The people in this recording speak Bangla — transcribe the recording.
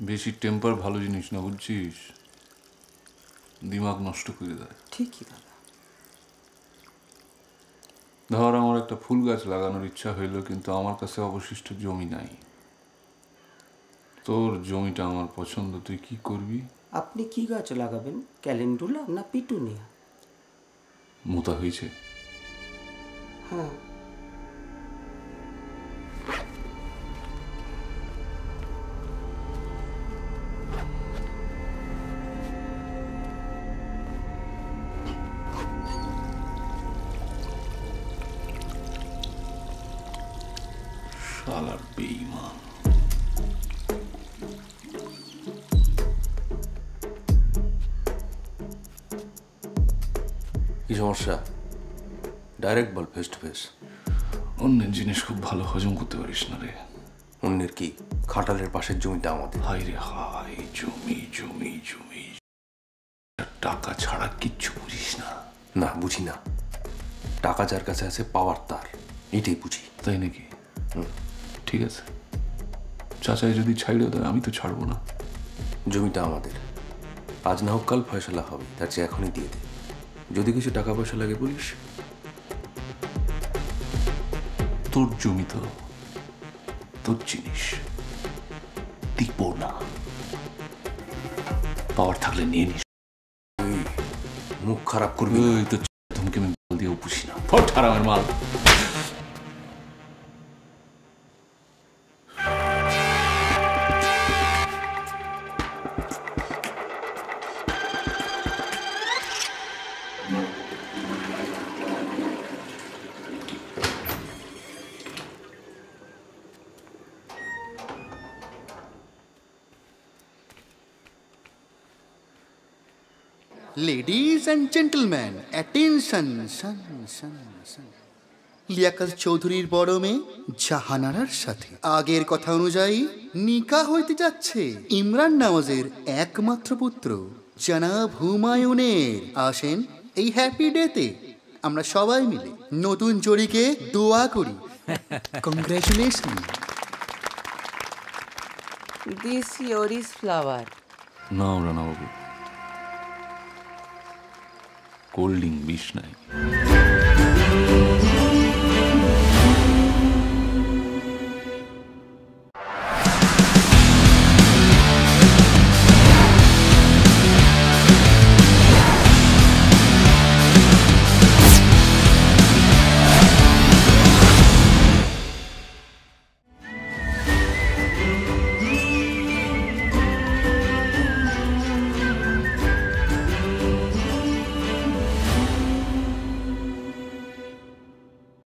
বেশি টেম্পার ভালো জিনিস না, বুঝছিস? দিমাগ নষ্ট করে দেয়। ঠিকই দাদা। ধর আমার একটা ফুল গাছ লাগানোর ইচ্ছা হইল, কিন্তু আমার কাছে অবশিষ্ট জমি নাই। তোর জমিটা আমার পছন্দ, তুই কি করবি? আপনি কি গাছ লাগাবেন? ক্যালেন্ডুলা না পিটুনিয়া? মোতা হয়েছে? হ্যাঁ। শালার বেঈমান। কি সমস্যা? Direct ball, face to face. অন্যের জিনিস খুব ভালো হজম করতে পারিস না রে। অন্যের কি? খাটালের পাশের জমিটা আমাদের। হাই রে হাই, জমি জমি জমি, টাকা ছাড়া কিচ্ছু বুঝিস না। না, বুঝি না। টাকা যার কাছে আছে পাওয়ার তার, এটাই বুঝি। তাই নাকি? ঠিক আছে, চাচাই যদি ছাইড়ে দেয় আমি তো ছাড়বো না। জমিটা আমাদের, আজ না হোক কাল ফয়সলা হবে, তার চেয়ে এখনই দিয়ে দে। যদি কিছু টাকা পয়সা লাগে বলিস। তোর জমি তো তোর জিনিস, দিব না। পাওয়ার থাকলে নিয়ে নিস। মুখ খারাপ করবি না। ওই তো ধমকে আমি বল দিয়েও পুষি না। ফট হারামের মাল। Ladies and gentlemen, attention! Liaquat চৌধুরীর বড় মেয়ে জাহানারার সাথে আগের কথা অনুযায়ী নিকাহ হইতে যাচ্ছে ইমরান নওয়াজের একমাত্র পুত্র জনাব হুমায়ুনের। আসেন এই হ্যাপি ডেতে আমরা সবাই মিলে নতুন জড়িকে দোয়া করি। Congratulation. This your is flower. না রানা বাবু, কোল্ড ড্রিঙ্ক বিষ নাই।